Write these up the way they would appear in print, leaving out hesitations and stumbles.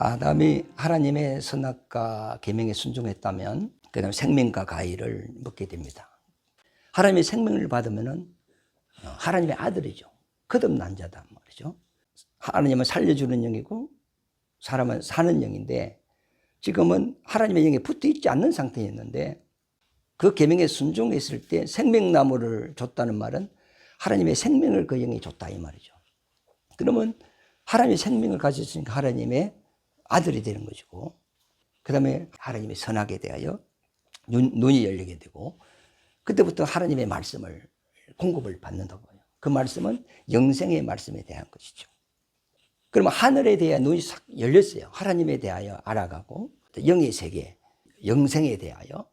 아담이 하나님의 선악과 계명에 순종했다면 그다음에 생명과 과일을 먹게 됩니다. 하나님의 생명을 받으면은 하나님의 아들이죠. 거듭난 자다 말이죠. 하나님은 살려주는 영이고 사람은 사는 영인데 지금은 하나님의 영에 붙어 있지 않는 상태였는데 그 계명에 순종했을 때 생명나무를 줬다는 말은 하나님의 생명을 그 영이 줬다 이 말이죠. 그러면 하나님의 생명을 가졌으니까 하나님의 아들이 되는 것이고 그 다음에 하나님의 선악에 대하여 눈이 열리게 되고 그때부터 하나님의 말씀을 공급을 받는다고 해요. 그 말씀은 영생의 말씀에 대한 것이죠. 그러면 하늘에 대해 눈이 싹 열렸어요. 하나님에 대하여 알아가고 영의 세계, 영생에 대하여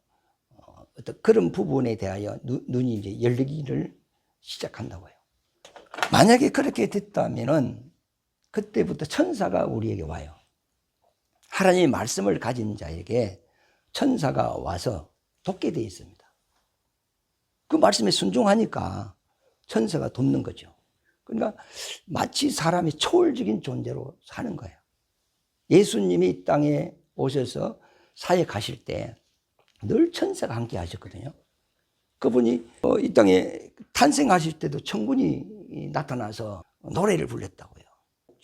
어떤 그런 부분에 대하여 눈이 이제 열리기를 시작한다고 해요. 만약에 그렇게 됐다면은 그때부터 천사가 우리에게 와요. 하나님의 말씀을 가진 자에게 천사가 와서 돕게 되어 있습니다. 그 말씀에 순종하니까 천사가 돕는 거죠. 그러니까 마치 사람이 초월적인 존재로 사는 거예요. 예수님이 이 땅에 오셔서 사역하실 때 늘 천사가 함께 하셨거든요. 그분이 이 땅에 탄생하실 때도 천군이 나타나서 노래를 불렀다고요.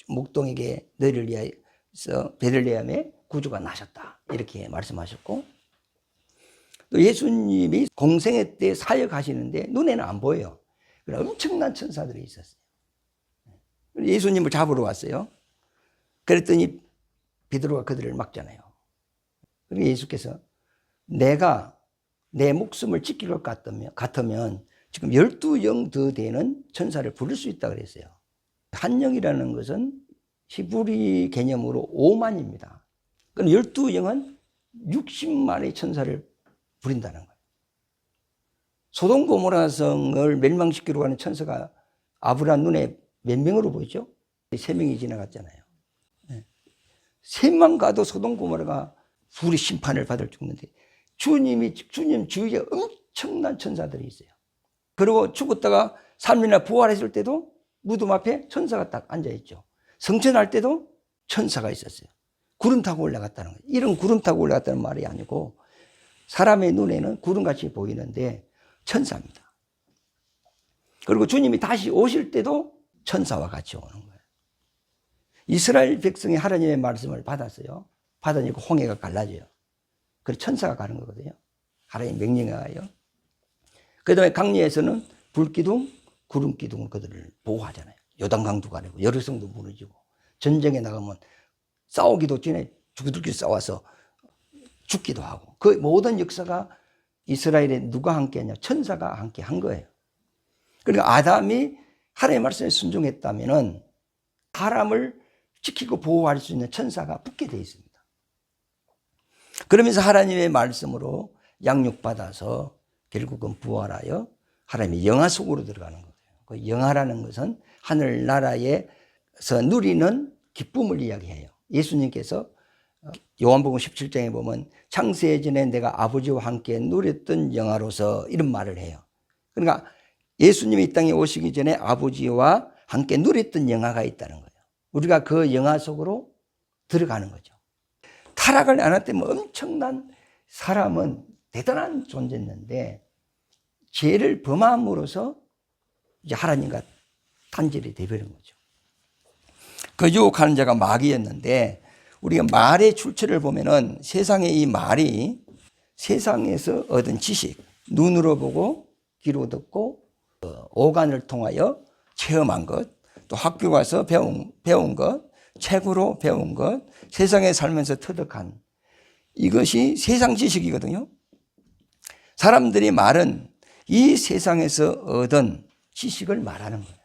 목동에게 너희를 위하여서 베들레헴에 구주가 나셨다 이렇게 말씀하셨고 또 예수님이 공생애 때 사역하시는데 눈에는 안 보여요. 엄청난 천사들이 있었어요. 예수님을 잡으러 왔어요. 그랬더니 베드로가 그들을 막잖아요. 그리고 예수께서 내가 내 목숨을 지킬 것 같으면 지금 12영 더 되는 천사를 부를 수 있다 그랬어요. 한 영이라는 것은 히브리 개념으로 5만입니다. 그럼 12영은 60만의 천사를 부린다는 거예요. 소돔 고모라 성을 멸망시키러 가는 천사가 아브라함 눈에 몇 명으로 보이죠? 3명이 지나갔잖아요. 3만 가도 소돔 고모라가 불의 심판을 받을 정도인데 주님 주위에 엄청난 천사들이 있어요. 그리고 죽었다가 3일이나 부활했을 때도 무덤 앞에 천사가 딱 앉아있죠. 성천할 때도 천사가 있었어요. 구름 타고 올라갔다는 거예요. 이런 구름 타고 올라갔다는 말이 아니고 사람의 눈에는 구름같이 보이는데 천사입니다. 그리고 주님이 다시 오실 때도 천사와 같이 오는 거예요. 이스라엘 백성이 하나님의 말씀을 받았어요. 받으니까 홍해가 갈라져요. 그래서 천사가 가는 거거든요. 하나님 명령에 의하여. 그 다음에 강리에서는 불기둥, 구름기둥으로 그들을 보호하잖아요. 요단강도 가리고 여리성도 무너지고 전쟁에 나가면 싸우기도 전에 죽들끼리 싸워서 죽기도 하고 그 모든 역사가 이스라엘에 누가 함께하냐? 천사가 함께 한 거예요. 그러니까 아담이 하나님의 말씀에 순종했다면은 사람을 지키고 보호할 수 있는 천사가 붙게 되어 있습니다. 그러면서 하나님의 말씀으로 양육받아서 결국은 부활하여 하나님의 영화 속으로 들어가는 거예요. 그 영화라는 것은 하늘나라에서 누리는 기쁨을 이야기해요. 예수님께서 요한복음 17장에 보면 창세 전에 내가 아버지와 함께 누렸던 영화로서 이런 말을 해요. 그러니까 예수님이 이 땅에 오시기 전에 아버지와 함께 누렸던 영화가 있다는 거예요. 우리가 그 영화 속으로 들어가는 거죠. 타락을 안 했다면 엄청난 사람은 대단한 존재였는데 죄를 범함으로써 이제 하나님과 단절이 되버린 거죠. 그 유혹하는 자가 마귀였는데 우리가 말의 출처를 보면은 세상의 이 말이 세상에서 얻은 지식, 눈으로 보고 귀로 듣고 오간을 통하여 체험한 것, 또 학교 가서 배운 것, 책으로 배운 것, 세상에 살면서 터득한 이것이 세상 지식이거든요. 사람들이 말은 이 세상에서 얻은 지식을 말하는 거예요.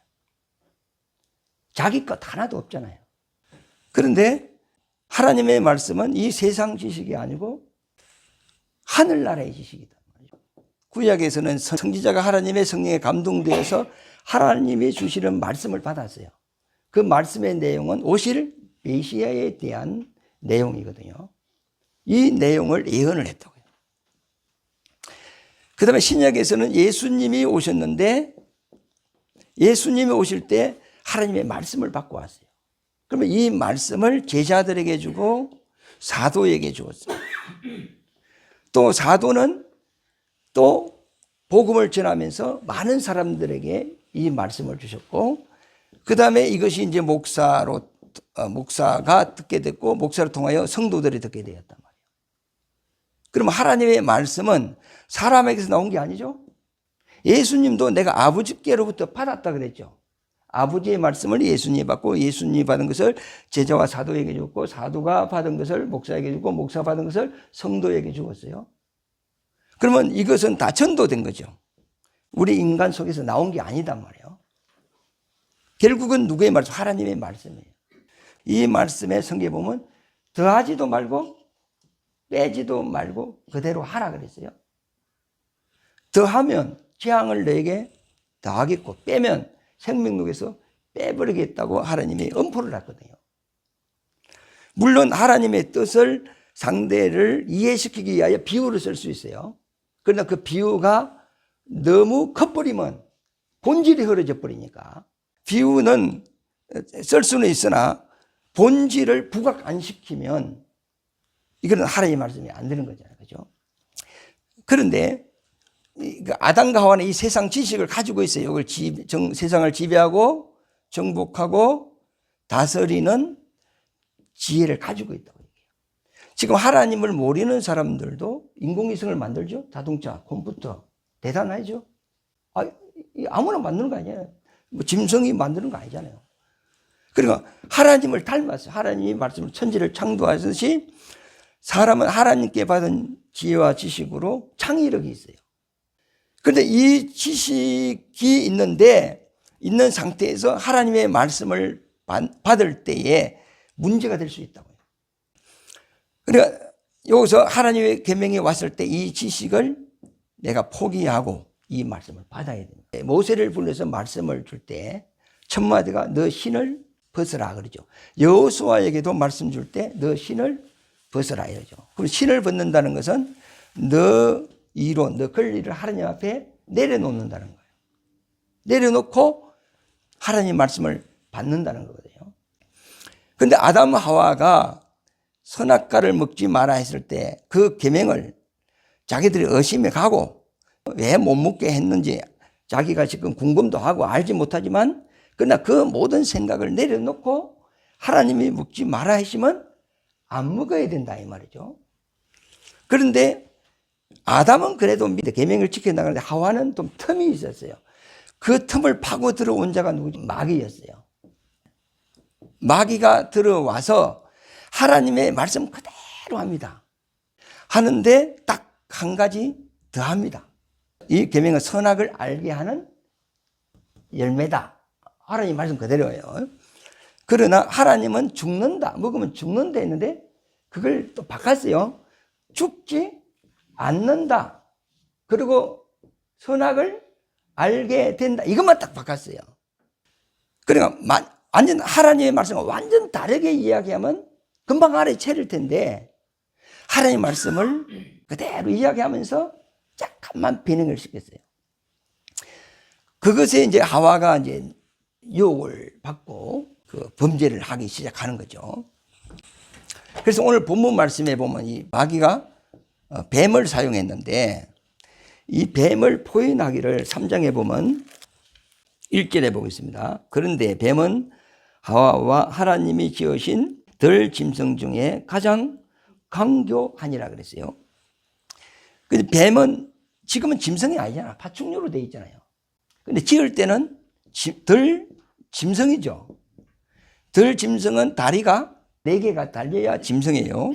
자기 것 하나도 없잖아요. 그런데 하나님의 말씀은 이 세상 지식이 아니고 하늘나라의 지식이다. 구약에서는 선지자가 하나님의 성령에 감동되어서 하나님이 주시는 말씀을 받았어요. 그 말씀의 내용은 오실 메시아에 대한 내용이거든요. 이 내용을 예언을 했다고요. 그 다음에 신약에서는 예수님이 오셨는데 예수님이 오실 때 하나님의 말씀을 받고 왔어요. 그러면 이 말씀을 제자들에게 주고 사도에게 주었어요. 또 사도는 또 복음을 전하면서 많은 사람들에게 이 말씀을 주셨고, 그 다음에 이것이 이제 목사가 듣게 됐고, 목사를 통하여 성도들이 듣게 되었단 말이에요. 그럼 하나님의 말씀은 사람에게서 나온 게 아니죠. 예수님도 내가 아버지께로부터 받았다 그랬죠. 아버지의 말씀을 예수님이 받고, 예수님이 받은 것을 제자와 사도에게 줬고, 사도가 받은 것을 목사에게 주고, 목사 받은 것을 성도에게 주었어요. 그러면 이것은 다 전도된 거죠. 우리 인간 속에서 나온 게 아니단 말이에요. 결국은 누구의 말씀? 하나님의 말씀이에요. 이 말씀에 성경에 보면 더하지도 말고 빼지도 말고 그대로 하라 그랬어요. 더하면 재앙을 너에게 더하겠고, 빼면 생명록에서 빼버리겠다고 하나님이 엄포를 놨거든요. 물론 하나님의 뜻을 상대를 이해시키기 위하여 비유를 쓸 수 있어요. 그러나 그 비유가 너무 커버리면 본질이 흐려져 버리니까 비유는 쓸 수는 있으나 본질을 부각 안 시키면 이거는 하나님의 말씀이 안 되는 거잖아요. 그죠? 그런데 아담과 하와는 이 세상 지식을 가지고 있어요. 이걸 세상을 지배하고 정복하고 다스리는 지혜를 가지고 있다고 얘기해요. 지금 하나님을 모르는 사람들도 인공위성을 만들죠. 자동차, 컴퓨터. 대단하죠. 아무나 만드는 거 아니에요. 뭐 짐승이 만드는 거 아니잖아요. 그러니까 하나님을 닮았어요. 하나님이 말씀을 천지를 창조하듯이 사람은 하나님께 받은 지혜와 지식으로 창의력이 있어요. 그런데 이 지식이 있는 상태에서 하나님의 말씀을 받을 때에 문제가 될 수 있다고요. 그러니까 여기서 하나님의 계명이 왔을 때 이 지식을 내가 포기하고 이 말씀을 받아야 됩니다. 모세를 불러서 말씀을 줄 때 첫 마디가 너 신을 벗어라 그러죠. 여호수아에게도 말씀 줄 때 너 신을 벗어라 이러죠. 그럼 신을 벗는다는 것은 너 이론, 너 권리를 하나님 앞에 내려놓는다는 거예요. 내려놓고 하나님 말씀을 받는다는 거거든요. 그런데 아담 하와가 선악과를 먹지 마라 했을 때 그 계명을 자기들이 의심해 가고 왜 못 먹게 했는지 자기가 지금 궁금도 하고 알지 못하지만 그러나 그 모든 생각을 내려놓고 하나님이 먹지 마라 하시면 안 먹어야 된다 이 말이죠. 그런데 아담은 그래도 계명을 지켜나가는데 하와는 좀 틈이 있었어요. 그 틈을 파고 들어온 자가 누구지? 마귀였어요. 마귀가 들어와서 하나님의 말씀 그대로 합니다. 하는데 딱 한 가지 더 합니다. 이 계명은 선악을 알게 하는 열매다. 하나님 말씀 그대로예요. 그러나 하나님은 죽는다. 먹으면 죽는다 했는데 그걸 또 바꿨어요. 죽지 않는다. 그리고 선악을 알게 된다. 이것만 딱 바꿨어요. 그러니까 완전 하나님의 말씀과 완전 다르게 이야기하면 금방 알아채릴 텐데 하나님의 말씀을 그대로 이야기하면서 잠깐만 변형을 시켰어요. 그것에 이제 하와가 이제 유혹을 받고 그 범죄를 하기 시작하는 거죠. 그래서 오늘 본문 말씀에 보면 이 마귀가 뱀을 사용했는데 이 뱀을 포인하기를 3장에 보면 1절에 보겠습니다. 그런데 뱀은 하와와 하나님이 지으신 들 짐승 중에 가장 강교하니라 그랬어요. 근데 뱀은 지금은 짐승이 아니잖아. 파충류로 되어 있잖아요. 근데 지을 때는 들 짐승이죠. 들 짐승은 다리가 4개가 달려야 짐승이에요.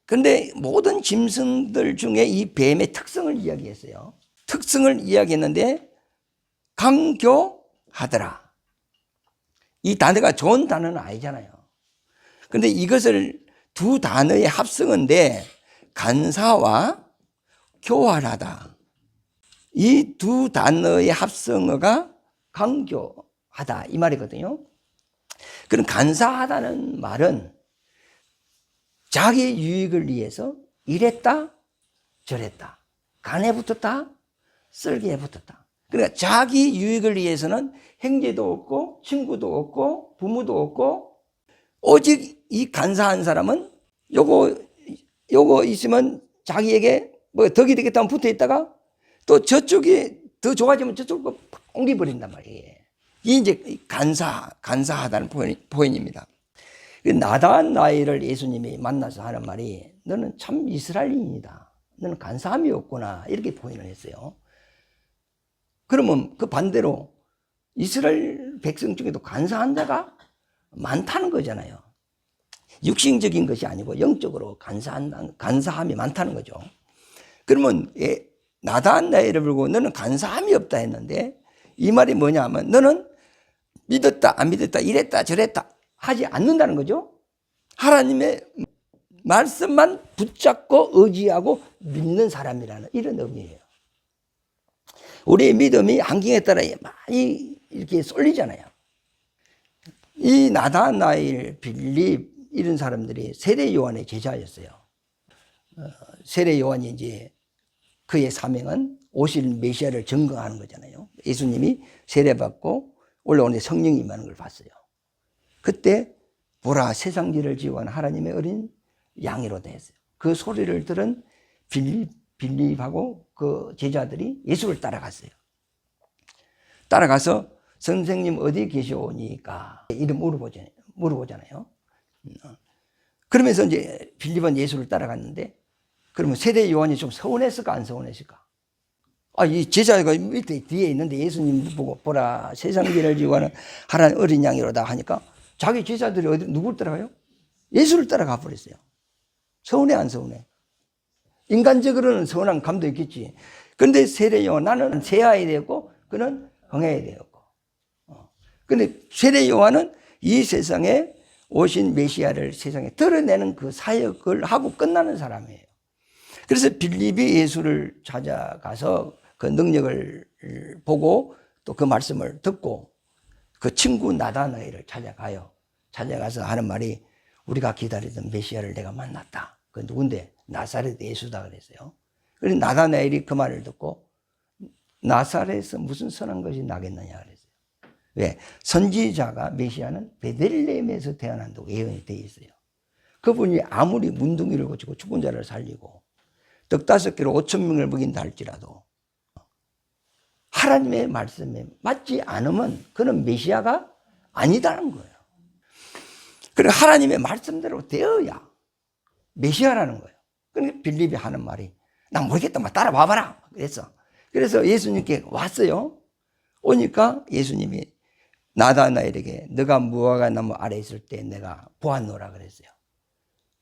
그런데 모든 짐승들 중에 이 뱀의 특성을 이야기했어요. 특성을 이야기했는데 강교하더라. 이 단어가 좋은 단어는 아니잖아요. 그런데 이것을 두 단어의 합성인데 간사와 교활하다. 이 두 단어의 합성어가 강교하다 이 말이거든요. 그럼 간사하다는 말은 자기 유익을 위해서 이랬다 저랬다 간에 붙었다 쓸개에 붙었다. 그러니까 자기 유익을 위해서는 형제도 없고 친구도 없고 부모도 없고 오직 이 간사한 사람은 요거 있으면 자기에게 뭐 덕이 되겠다 하면 붙어 있다가 또 저쪽이 더 좋아지면 저쪽으로 옮겨버린단 말이에요. 이게 이제 간사하다는 표현입니다. 나다한 나이를 예수님이 만나서 하는 말이 너는 참 이스라엘인이다. 너는 간사함이 없구나. 이렇게 표현을 했어요. 그러면 그 반대로 이스라엘 백성 중에도 간사한 자가 많다는 거잖아요. 육신적인 것이 아니고 영적으로 간사함이 많다는 거죠. 그러면 나다한 나이를 불고 너는 간사함이 없다 했는데 이 말이 뭐냐 하면 너는 믿었다 안 믿었다 이랬다 저랬다 하지 않는다는 거죠. 하나님의 말씀만 붙잡고 의지하고 믿는 사람이라는 이런 의미예요. 우리의 믿음이 환경에 따라 많이 이렇게 쏠리잖아요. 이 나다나엘, 빌립 이런 사람들이 세례 요한의 제자였어요. 세례 요한이 이제 그의 사명은 오실 메시아를 증거하는 거잖아요. 예수님이 세례받고 올라오는데 성령이 임하는 걸 봤어요. 그때 보라 세상지를 지어온 하나님의 어린 양이로다 했어요. 그 소리를 들은 빌립하고 그 제자들이 예수를 따라갔어요. 따라가서 선생님 어디 계시오니까 이름 물어보잖아요. 그러면서 이제 빌립은 예수를 따라갔는데 그러면 세례 요한이 좀 서운했을까 안 서운했을까? 이 제자가 밑에 뒤에 있는데 예수님 보고 보라 세상지를 지어온 하나님 어린 양이로다 하니까 자기 제자들이 누구를 따라가요? 예수를 따라가 버렸어요. 서운해 안 서운해? 인간적으로는 서운한 감도 있겠지. 그런데 세례 요한 나는 세아야 되었고 그는 흥해야 되었고. 그런데 세례 요한은 이 세상에 오신 메시아를 세상에 드러내는 그 사역을 하고 끝나는 사람이에요. 그래서 빌립이 예수를 찾아가서 그 능력을 보고 또 그 말씀을 듣고 그 친구 나다나엘을 찾아가요. 찾아가서 하는 말이 우리가 기다리던 메시아를 내가 만났다. 그 누군데? 나사렛 예수다 그랬어요. 그래서 나다나엘이 그 말을 듣고 나사렛에서 무슨 선한 것이 나겠느냐 그랬어요. 왜? 선지자가 메시아는 베들레헴에서 태어난다고 예언이 되어 있어요. 그분이 아무리 문둥이를 고치고 죽은 자를 살리고 떡 5개로 5,000명을 먹인다 할지라도 하나님의 말씀에 맞지 않으면 그는 메시아가 아니다는 거예요. 그리고 하나님의 말씀대로 되어야 메시아라는 거예요. 그러니까 빌립이 하는 말이 난 모르겠다 따라와봐라 그랬어. 그래서 예수님께 왔어요. 오니까 예수님이 나다나엘에게 너가 무화과 나무 아래에 있을 때 내가 보았노라 그랬어요.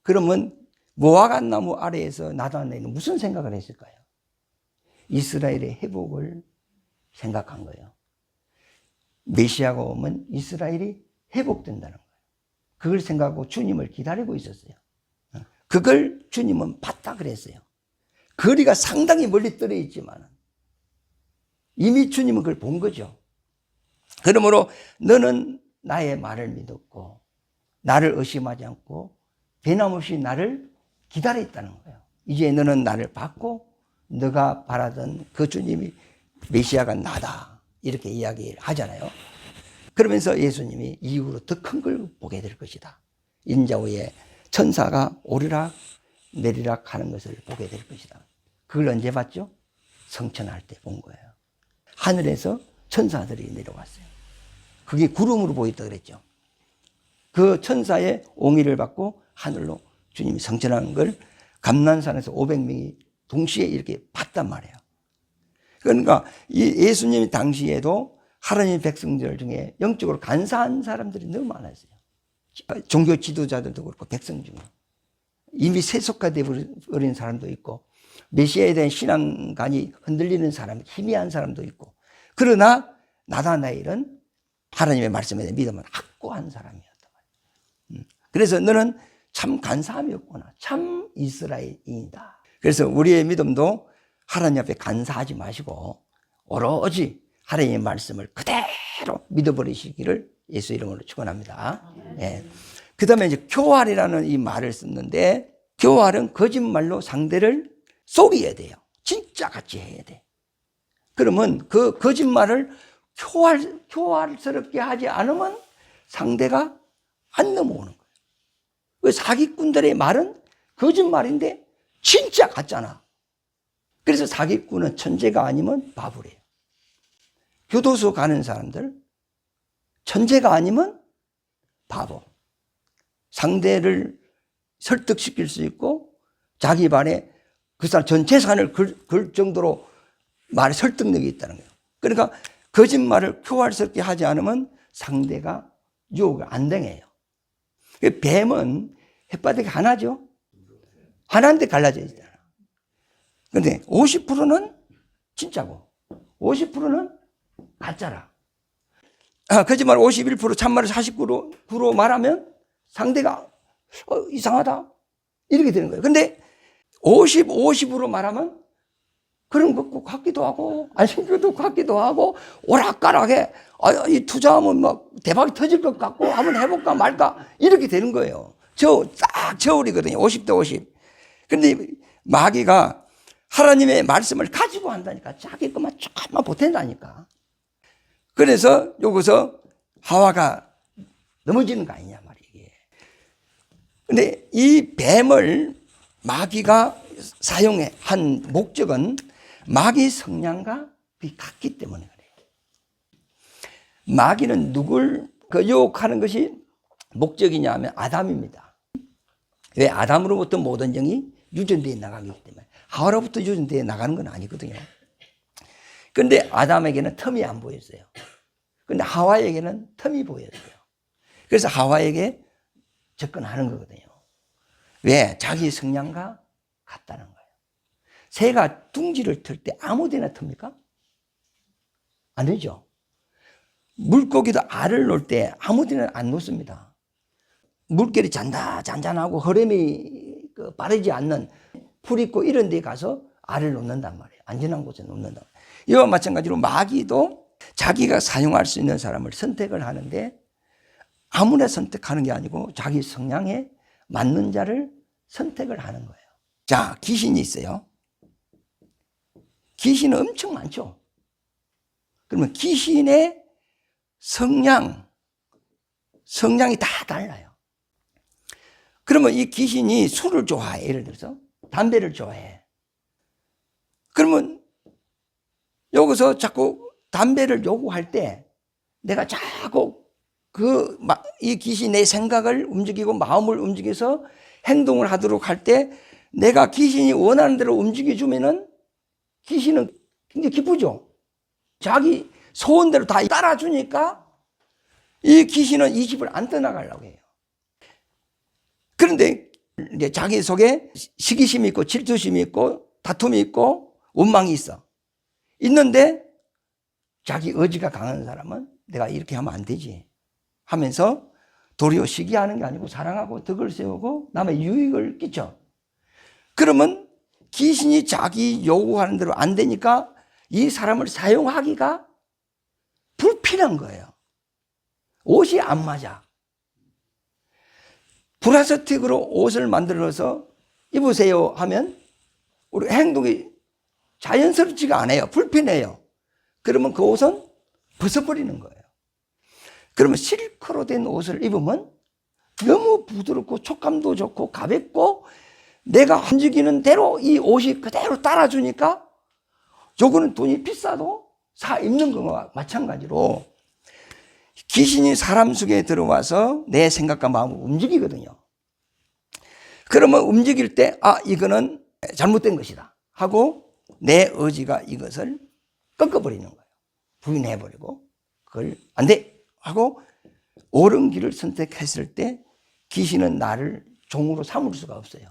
그러면 무화과 나무 아래에서 나다나엘은 무슨 생각을 했을까요? 이스라엘의 회복을 생각한 거예요. 메시아가 오면 이스라엘이 회복된다는 거예요. 그걸 생각하고 주님을 기다리고 있었어요. 그걸 주님은 봤다 그랬어요. 거리가 상당히 멀리 떨어져 있지만 이미 주님은 그걸 본 거죠. 그러므로 너는 나의 말을 믿었고 나를 의심하지 않고 변함없이 나를 기다렸다는 거예요. 이제 너는 나를 받고 너가 바라던 그 주님이 메시아가 나다 이렇게 이야기를 하잖아요. 그러면서 예수님이 이후로 더 큰 걸 보게 될 것이다. 인자 후에 천사가 오르락 내리락 하는 것을 보게 될 것이다. 그걸 언제 봤죠? 성천할 때 본 거예요. 하늘에서 천사들이 내려왔어요. 그게 구름으로 보였다 그랬죠. 그 천사의 옹의를 받고 하늘로 주님이 성천한 걸 감난산에서 500명이 동시에 이렇게 봤단 말이에요. 그러니까 이 예수님 당시에도 하나님의 백성들 중에 영적으로 간사한 사람들이 너무 많았어요. 종교 지도자들도 그렇고 백성 중에 이미 세속화되어 버린 사람도 있고 메시아에 대한 신앙관이 흔들리는 사람, 희미한 사람도 있고 그러나 나다나엘은 하나님의 말씀에 대한 믿음을 확고한 사람이었단 말이에요. 그래서 너는 참 간사함이 없구나. 참 이스라엘인이다. 그래서 우리의 믿음도 하나님 앞에 간사하지 마시고 오로지 하나님의 말씀을 그대로 믿어버리시기를 예수 이름으로 축원합니다. 예. 그 다음에 이제 교활이라는 이 말을 썼는데 교활은 거짓말로 상대를 속여야 돼요. 진짜 같이 해야 돼. 그러면 그 거짓말을 교활스럽게 하지 않으면 상대가 안 넘어오는 거예요. 그 사기꾼들의 말은 거짓말인데 진짜 같잖아. 그래서 사기꾼은 천재가 아니면 바보래요. 교도소 가는 사람들, 천재가 아니면 바보. 상대를 설득시킬 수 있고 자기 말에 그 사람 전 재산을 걸 정도로 말에 설득력이 있다는 거예요. 그러니까 거짓말을 교활스럽게 하지 않으면 상대가 유혹을 안 당해요. 뱀은 햇바닥이 하나죠. 하나인데 갈라져 있잖아. 그런데 50%는 진짜고 50%는 가짜라. 거짓말 51%, 참말을 49% 말하면 상대가 이상하다 이렇게 되는 거예요. 근데 50으로 말하면 그런 것 같기도 하고 안 생겨도 같기도 하고 오락가락해. 이 투자하면 막 대박이 터질 것 같고 한번 해볼까 말까 이렇게 되는 거예요. 딱 저울이거든요. 50대 50. 그런데 마귀가 하나님의 말씀을 가지고 한다니까. 자기 것만 조금만 보탠다니까. 그래서 여기서 하와가 넘어지는 거 아니냐 말이에요. 근데 이 뱀을 마귀가 사용해 한 목적은 마귀 성향과 같기 때문에 그래요. 마귀는 누굴 유혹하는 것이 목적이냐 하면 아담입니다. 왜? 아담으로부터 모든 영이 유전되어 나가기 때문에. 하와로부터 유전되어 나가는 건 아니거든요. 그런데 아담에게는 틈이 안 보였어요. 그런데 하와에게는 틈이 보였어요. 그래서 하와에게 접근하는 거거든요. 왜? 자기 성향과 같다는 거예요. 새가 둥지를 틀 때 아무 데나 틉니까? 안 되죠. 물고기도 알을 놓을 때 아무 데나 안 놓습니다. 물결이 잔잔하고 흐름이 빠르지 않는 풀 있고 이런 데 가서 알을 놓는단 말이에요. 안전한 곳에 놓는단 말이에요. 이와 마찬가지로 마귀도 자기가 사용할 수 있는 사람을 선택을 하는데 아무나 선택하는 게 아니고 자기 성향에 맞는 자를 선택을 하는 거예요. 자, 귀신이 있어요. 귀신은 엄청 많죠. 그러면 귀신의 성향이 다 달라요. 그러면 이 귀신이 술을 좋아해. 예를 들어서 담배를 좋아해. 그러면 여기서 자꾸 담배를 요구할 때 내가 자꾸 이 귀신이 내 생각을 움직이고 마음을 움직여서 행동을 하도록 할 때 내가 귀신이 원하는 대로 움직여주면은 귀신은 굉장히 기쁘죠. 자기 소원대로 다 따라주니까 이 귀신은 이 집을 안 떠나가려고 해요. 그런데 이제 자기 속에 시기심이 있고 질투심이 있고 다툼이 있고 원망이 있어. 있는데 자기 의지가 강한 사람은 내가 이렇게 하면 안 되지 하면서 도리어 시기하는 게 아니고 사랑하고 덕을 세우고 남의 유익을 끼쳐. 그러면 귀신이 자기 요구하는 대로 안 되니까 이 사람을 사용하기가 불필요한 거예요. 옷이 안 맞아. 플라스틱으로 옷을 만들어서 입으세요 하면 우리 행동이 자연스럽지가 않아요. 불편해요. 그러면 그 옷은 벗어버리는 거예요. 그러면 실크로 된 옷을 입으면 너무 부드럽고 촉감도 좋고 가볍고 내가 움직이는 대로 이 옷이 그대로 따라주니까 요거는 돈이 비싸도 사 입는 거와 마찬가지로 귀신이 사람 속에 들어와서 내 생각과 마음을 움직이거든요. 그러면 움직일 때 이거는 잘못된 것이다 하고 내 의지가 이것을 꺾어버리는 거예요. 부인해버리고 그걸 안 돼 하고 옳은 길을 선택했을 때 귀신은 나를 종으로 삼을 수가 없어요.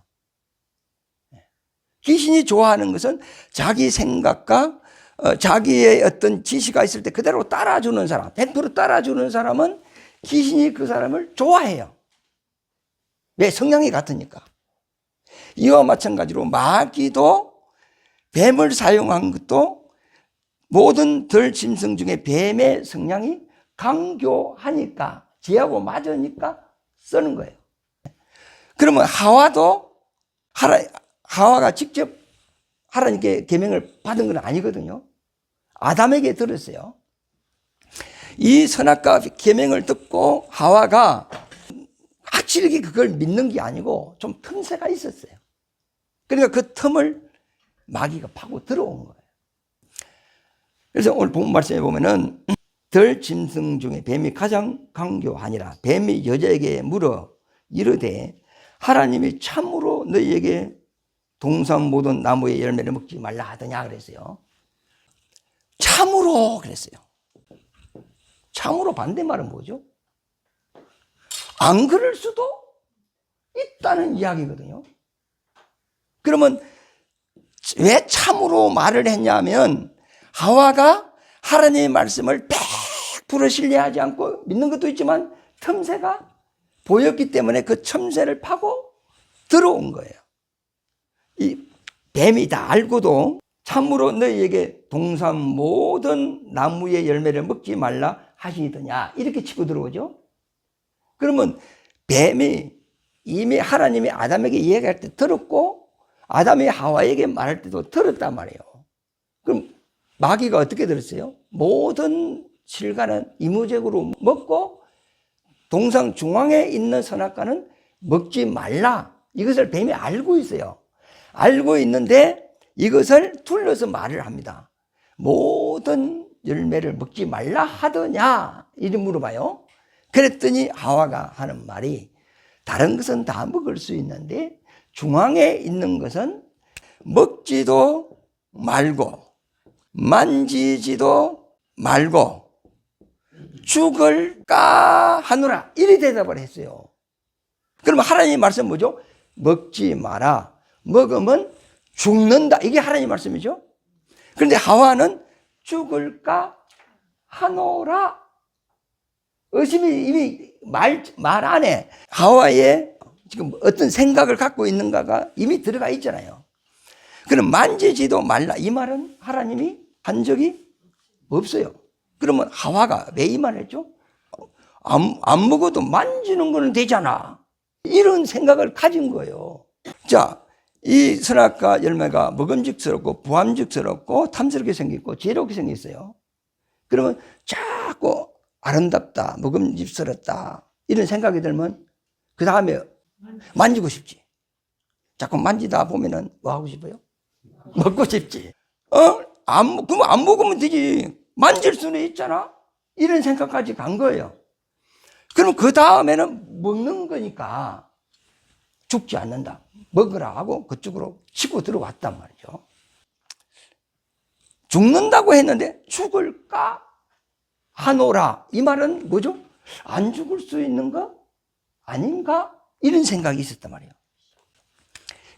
귀신이 좋아하는 것은 자기 생각과 자기의 어떤 지시가 있을 때 그대로 따라주는 사람, 100% 따라주는 사람은 귀신이 그 사람을 좋아해요. 왜? 성향이 같으니까. 이와 마찬가지로 마귀도 뱀을 사용한 것도 모든 덜 짐승 중에 뱀의 성향이 강교하니까 지하고 맞으니까 쓰는 거예요. 그러면 하와가 직접 하나님께 계명을 받은 건 아니거든요. 아담에게 들었어요. 이 선악과 계명을 듣고 하와가 확실하게 그걸 믿는 게 아니고 좀 틈새가 있었어요. 그러니까 그 틈을 마귀가 파고 들어온 거예요. 그래서 오늘 본 말씀에 보면은 들 짐승 중에 뱀이 가장 강교하니라. 뱀이 여자에게 물어 이르되 하나님이 참으로 너희에게 동산 모든 나무의 열매를 먹지 말라 하더냐 그랬어요. 참으로 그랬어요. 참으로 반대말은 뭐죠? 안 그럴 수도 있다는 이야기거든요. 그러면 왜 참으로 말을 했냐면 하와가 하나님의 말씀을 100% 신뢰하지 않고 믿는 것도 있지만 틈새가 보였기 때문에 그 틈새를 파고 들어온 거예요. 이 뱀이 다 알고도 참으로 너희에게 동산 모든 나무의 열매를 먹지 말라 하시더냐 이렇게 치고 들어오죠. 그러면 뱀이 이미 하나님이 아담에게 이야기할 때 들었고 아담이 하와에게 말할 때도 들었단 말이에요. 그럼 마귀가 어떻게 들었어요? 모든 실과는 이무적으로 먹고 동상 중앙에 있는 선악과는 먹지 말라. 이것을 뱀이 알고 있어요. 알고 있는데 이것을 둘러서 말을 합니다. 모든 열매를 먹지 말라 하더냐? 이렇게 물어봐요. 그랬더니 하와가 하는 말이 다른 것은 다 먹을 수 있는데 중앙에 있는 것은 먹지도 말고 만지지도 말고 죽을까 하노라 이리 대답을 했어요. 그러면 하나님의 말씀 뭐죠? 먹지 마라. 먹으면 죽는다. 이게 하나님의 말씀이죠. 그런데 하와는 죽을까 하노라. 의심이 이미 말 안에 하와의 지금 어떤 생각을 갖고 있는가가 이미 들어가 있잖아요. 그럼 만지지도 말라. 이 말은 하나님이 한 적이 없어요. 그러면 하와가 왜 이 말을 했죠? 안 먹어도 만지는 거는 되잖아. 이런 생각을 가진 거예요. 자, 이 선악과 열매가 먹음직스럽고 부함직스럽고 탐스럽게 생겼고 지혜롭게 생겼어요. 그러면 자꾸 아름답다, 먹음직스럽다 이런 생각이 들면 그 다음에 만지고 싶지. 자꾸 만지다 보면은 뭐 하고 싶어요? 먹고 싶지. 그럼 안 먹으면 되지. 만질 수는 있잖아. 이런 생각까지 간 거예요. 그럼 그 다음에는 먹는 거니까 죽지 않는다. 먹으라 하고 그쪽으로 치고 들어왔단 말이죠. 죽는다고 했는데 죽을까 하노라. 이 말은 뭐죠? 안 죽을 수 있는 거 아닌가? 이런 생각이 있었단 말이에요.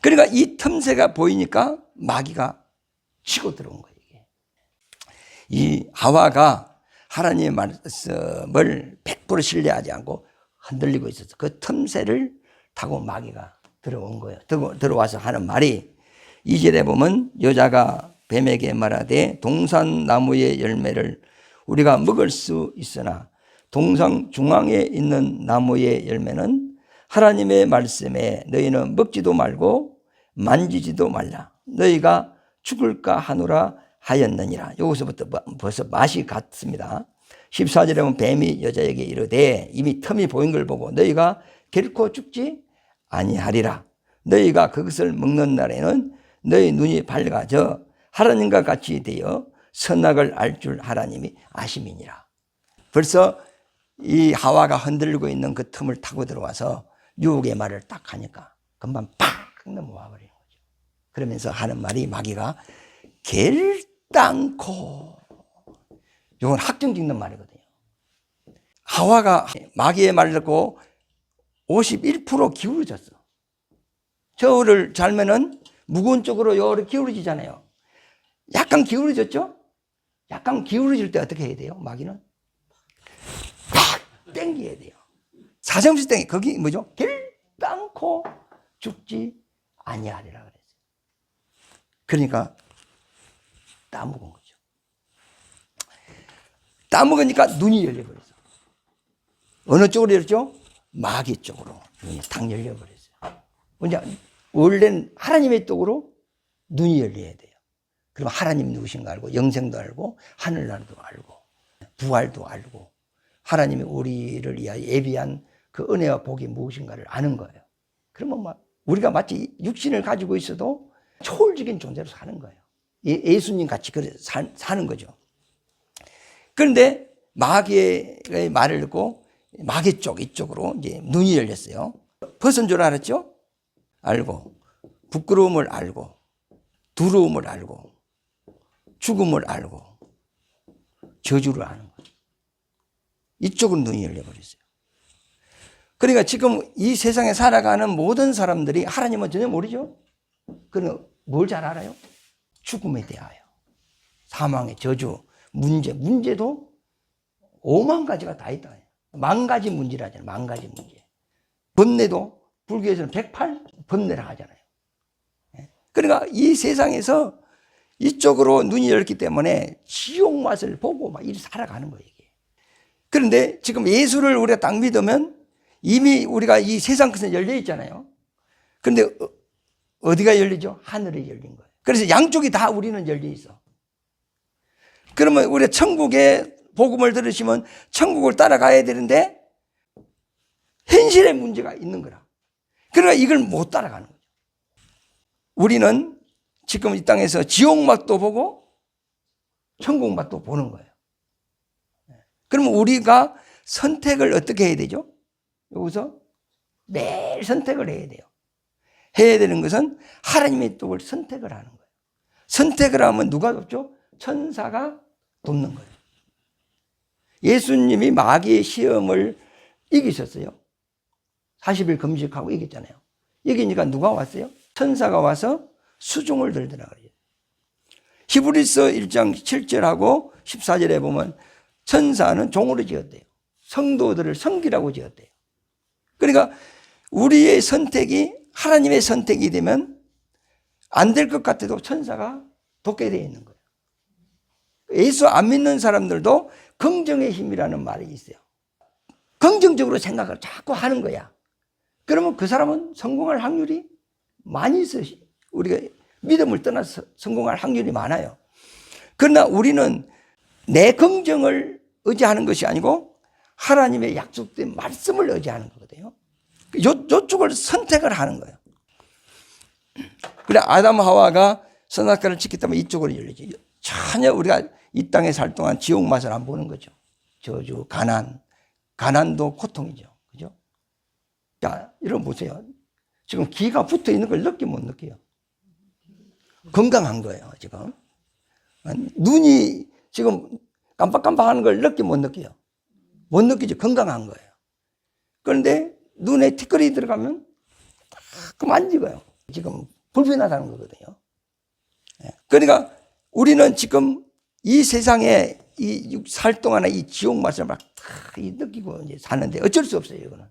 그러니까 이 틈새가 보이니까 마귀가 치고 들어온 거예요. 이 하와가 하나님의 말씀을 100% 신뢰하지 않고 흔들리고 있었어. 그 틈새를 타고 마귀가 들어온 거예요. 들어와서 하는 말이 2절에 보면 여자가 뱀에게 말하되 동산 나무의 열매를 우리가 먹을 수 있으나 동산 중앙에 있는 나무의 열매는 하나님의 말씀에 너희는 먹지도 말고 만지지도 말라. 너희가 죽을까 하노라 하였느니라. 여기서부터 벌써 맛이 같습니다. 14절에 보면 뱀이 여자에게 이르되 이미 틈이 보인 걸 보고 너희가 결코 죽지 아니하리라. 너희가 그것을 먹는 날에는 너희 눈이 밝아져 하나님과 같이 되어 선악을 알 줄 하나님이 아심이니라. 벌써 이 하와가 흔들리고 있는 그 틈을 타고 들어와서 유혹의 말을 딱 하니까 금방 팍 넘어와 버리는 거죠. 그러면서 하는 말이 마귀가 결단코, 이건 확정 짓는 말이거든요. 하와가 마귀의 말을 듣고 51% 기울어졌어. 저를 잘면은 무거운 쪽으로 요렇게 기울어지잖아요. 약간 기울어졌죠? 약간 기울어질 때 어떻게 해야 돼요? 마귀는 팍 땡겨야 돼요. 사정없이 땡겨. 거기 뭐죠? 결단코 죽지 아니하리라 그랬어요. 그러니까 따먹은 거죠. 따먹으니까 눈이 열려버렸어. 어느 쪽으로 열렸죠? 마귀 쪽으로 눈이 탁 열려버렸어요. 원래는 하나님의 쪽으로 눈이 열려야 돼요. 그럼 하나님 누구신가 알고, 영생도 알고, 하늘나라도 알고, 부활도 알고, 하나님이 우리를 위하여 예비한 그 은혜와 복이 무엇인가를 아는 거예요. 그러면 막 우리가 마치 육신을 가지고 있어도 초월적인 존재로 사는 거예요. 예수님 같이 사는 거죠. 그런데 마귀의 말을 듣고 마귀 쪽 이쪽으로 이제 눈이 열렸어요. 벗은 줄 알았죠? 알고, 부끄러움을 알고, 두려움을 알고, 죽음을 알고, 저주를 아는 거예요. 이쪽으로 눈이 열려버렸어요. 그러니까 지금 이 세상에 살아가는 모든 사람들이 하나님은 전혀 모르죠? 그럼 뭘 잘 알아요? 죽음에 대하여, 사망의 저주, 문제도 5만 가지가 다 있다. 10,000가지 문제라잖아요. 10,000가지 문제. 번뇌도 불교에서는 108번뇌라 하잖아요. 그러니까 이 세상에서 이쪽으로 눈이 열렸기 때문에 지옥 맛을 보고 막 이렇게 살아가는 거예요. 이게. 그런데 지금 예수를 우리가 딱 믿으면 이미 우리가 이 세상 끝에 열려 있잖아요. 그런데 어디가 열리죠? 하늘에 열린 거예요. 그래서 양쪽이 다 우리는 열려 있어. 그러면 우리가 천국의 복음을 들으시면 천국을 따라가야 되는데 현실의 문제가 있는 거라. 그러니까 이걸 못 따라가는 거죠. 우리는 지금 이 땅에서 지옥 맛도 보고 천국 맛도 보는 거예요. 그러면 우리가 선택을 어떻게 해야 되죠? 여기서 매일 선택을 해야 돼요. 해야 되는 것은 하나님의 뜻을 선택을 하는 거예요. 선택을 하면 누가 돕죠? 천사가 돕는 거예요. 예수님이 마귀의 시험을 이기셨어요. 40일 금식하고 이겼잖아요. 이기니까 누가 왔어요? 천사가 와서 수종을 들더라 그래요. 히브리서 1장 7절하고 14절에 보면 천사는 종으로 지었대요. 성도들을 성기라고 지었대요. 그러니까 우리의 선택이 하나님의 선택이 되면 안 될 것 같아도 천사가 돕게 되어 있는 거예요. 예수 안 믿는 사람들도 긍정의 힘이라는 말이 있어요. 긍정적으로 생각을 자꾸 하는 거야. 그러면 그 사람은 성공할 확률이 많이 있어요. 우리가 믿음을 떠나서 성공할 확률이 많아요. 그러나 우리는 내 긍정을 의지하는 것이 아니고 하나님의 약속된 말씀을 의지하는 거거든요. 이쪽을 선택을 하는 거예요. 그래 아담 하와가 선악과를 지켰기 때문에 이쪽으로 열리죠. 전혀 우리가 이 땅에 살 동안 지옥 맛을 안 보는 거죠. 저주, 가난도 고통이죠. 그죠? 자, 여러분 보세요. 지금 기가 붙어 있는 걸 느끼 못 느껴요. 건강한 거예요, 지금. 눈이 지금 깜빡깜빡 하는 걸 느끼 못 느껴요. 못 느끼죠. 건강한 거예요. 그런데 눈에 티끌이 들어가면 딱 만지고요. 지금 불편하다는 거거든요. 그러니까 우리는 지금 이 세상에 이 살 동안에 이 지옥 맛을 막 느끼고 이제 사는데 어쩔 수 없어요, 이거는.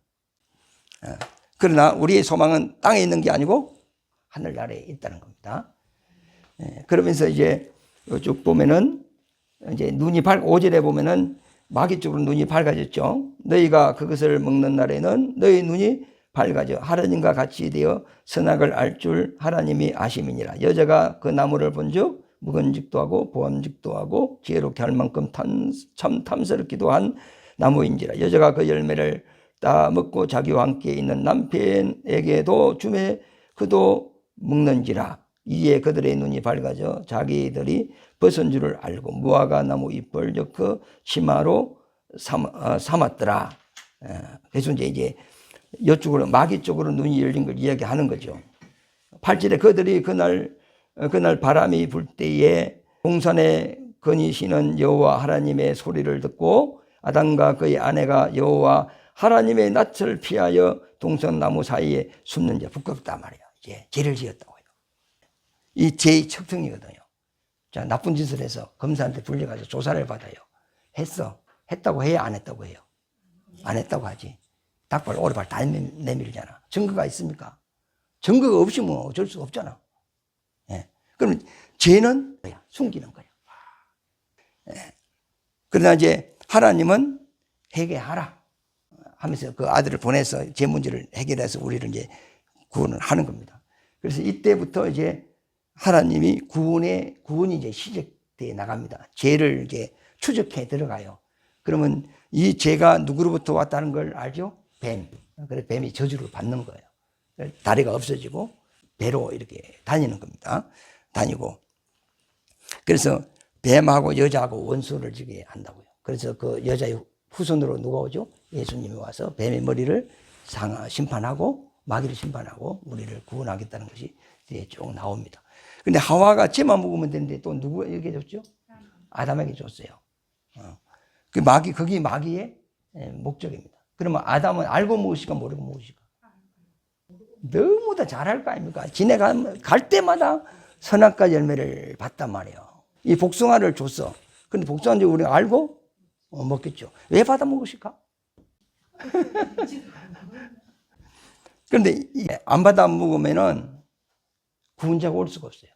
그러나 우리의 소망은 땅에 있는 게 아니고 하늘나라에 있다는 겁니다. 그러면서 이제 쭉 보면은 이제 눈이 5절에 보면은 마귀 쪽으로 눈이 밝아졌죠. 너희가 그것을 먹는 날에는 너희 눈이 밝아져 하나님과 같이 되어 선악을 알 줄 하나님이 아심이니라. 여자가 그 나무를 본즉 묵은직도 하고 보암직도 하고 지혜롭게 할 만큼 참 탐스럽기도 한 나무인지라. 여자가 그 열매를 따 먹고 자기와 함께 있는 남편에게도 주매 그도 먹는지라. 이에 그들의 눈이 밝아져 자기들이 벗은 줄을 알고 무화과 나무 잎을 엮어 치마로 삼았더라. 그래서 이제 이쪽으로 마귀 쪽으로 눈이 열린 걸 이야기하는 거죠. 8절에 그들이 그날 바람이 불 때에 동산에 거니시는 여호와 하나님의 소리를 듣고 아담과 그의 아내가 여호와 하나님의 낯을 피하여 동산 나무 사이에 숨는 자 부끄럽단 말이에요. 이제 죄를 지었다고요. 이 죄의 척성이거든요. 자, 나쁜 짓을 해서 검사한테 불려가서 조사를 받아요. 했다고 해야 안 했다고 해요. 안 했다고 하지. 닭발 오리발 다 내밀잖아. 증거가 있습니까? 증거가 없으면 어쩔 수 없잖아. 그러면 죄는 숨기는 거야. 그러나 이제 하나님은 회개하라 하면서 그 아들을 보내서 죄 문제를 해결해서 우리를 이제 구원을 하는 겁니다. 그래서 이때부터 이제 하나님이 구원이 이제 시작되어 나갑니다. 죄를 이제 추적해 들어가요. 그러면 이 죄가 누구로부터 왔다는 걸 알죠? 뱀. 그래서 뱀이 저주를 받는 거예요. 다리가 없어지고 배로 이렇게 다니는 겁니다. 다니고. 그래서 뱀하고 여자하고 원수를 지게 한다고요. 그래서 그 여자의 후손으로 누가 오죠? 예수님이 와서 뱀의 머리를 심판하고 마귀를 심판하고 우리를 구원하겠다는 것이 뒤에 쭉 나옵니다. 근데 하와가 쟤만 먹으면 되는데 또 누구에게 줬죠? 아담에게 줬어요. 그 마귀, 그게 마귀의 목적입니다. 그러면 아담은 알고 먹으실까 모르고 먹으실까? 너무 다 잘할 거 아닙니까? 지네가 갈 때마다 선악과 열매를 봤단 말이에요. 이 복숭아를 줬어. 근데 복숭아인지 우리가 알고 먹겠죠. 왜 받아 먹으실까? 그런데 안 받아 먹으면은 구원자가 올 수가 없어요.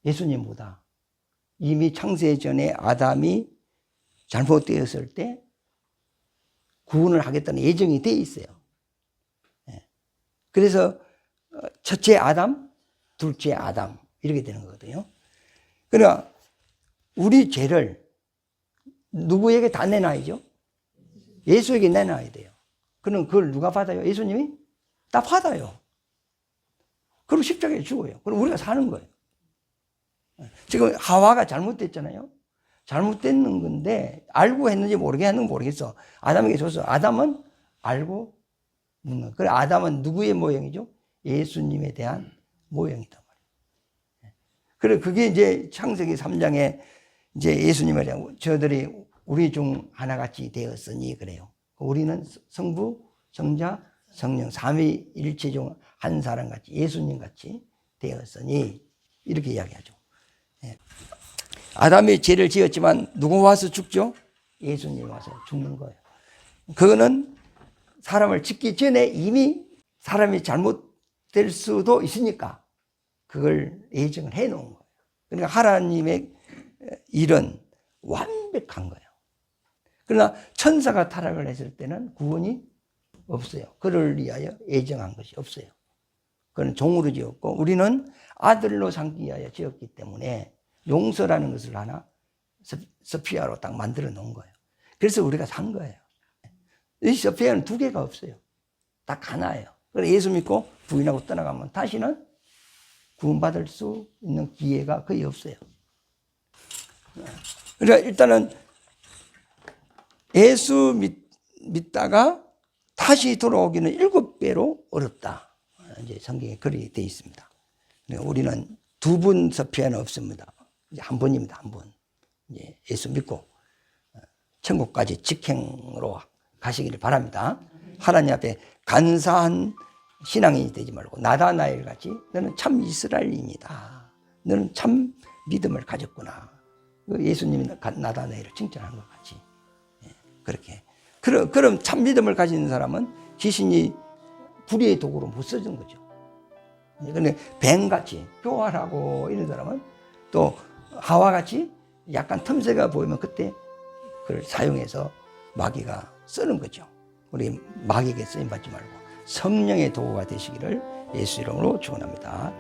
예수님보다 이미 창세 전에 아담이 잘못되었을 때 구원을 하겠다는 예정이 돼 있어요. 그래서 첫째 아담, 둘째 아담 이렇게 되는 거거든요. 그러니까 우리 죄를 누구에게 다 내놔야죠? 예수에게 내놔야 돼요. 그럼 그걸 누가 받아요? 예수님이 다 받아요. 그리고 십자가에 죽어요. 그럼 우리가 사는 거예요. 지금 하와가 잘못됐잖아요. 잘못됐는 건데 알고 했는지 모르게 했는지 모르겠어. 아담에게 줬어. 아담은 알고 묻는 거예요. 그래 아담은 누구의 모형이죠? 예수님에 대한 모형이다 말이에요. 그래 그게 이제 창세기 3장에 이제 예수님에 대한 저들이 우리 중 하나같이 되었으니 그래요. 우리는 성부, 성자, 성령 삼위일체 중 한 사람같이 예수님같이 되었으니 이렇게 이야기하죠. 아담이 죄를 지었지만 누가 와서 죽죠? 예수님이 와서 죽는 거예요. 그거는 사람을 짓기 전에 이미 사람이 잘못될 수도 있으니까 그걸 예정을 해놓은 거예요. 그러니까 하나님의 일은 완벽한 거예요. 그러나 천사가 타락을 했을 때는 구원이 없어요. 그를 위하여 예정한 것이 없어요. 그는 종으로 지었고 우리는 아들로 삼기 위하여 지었기 때문에 용서라는 것을 하나 서피아로 딱 만들어 놓은 거예요. 그래서 우리가 산 거예요. 이 서피아는 두 개가 없어요. 딱 하나예요. 그래서 예수 믿고 부인하고 떠나가면 다시는 구원받을 수 있는 기회가 거의 없어요. 그러니까 일단은 예수 믿다가 다시 돌아오기는 7배로 어렵다. 이제 성경에 글이 되어 있습니다. 우리는 두 번 서피아는 없습니다. 이제 한 번입니다. 한 번. 이제 예수 믿고 천국까지 직행으로 가시기를 바랍니다. 하나님 앞에 간사한 신앙인이 되지 말고 나다나엘 같이 너는 참 이스라엘인이다. 너는 참 믿음을 가졌구나. 예수님이 나다나엘을 칭찬한 것 같이 그렇게. 그럼 참 믿음을 가진 사람은 귀신이 불의의 도구로 못 써준 거죠. 근데 뱀같이 교활하고 이런 사람은 또 하와같이 약간 틈새가 보이면 그때 그걸 사용해서 마귀가 쓰는 거죠. 우리 마귀에게 쓰임받지 말고 성령의 도구가 되시기를 예수 이름으로 축원합니다.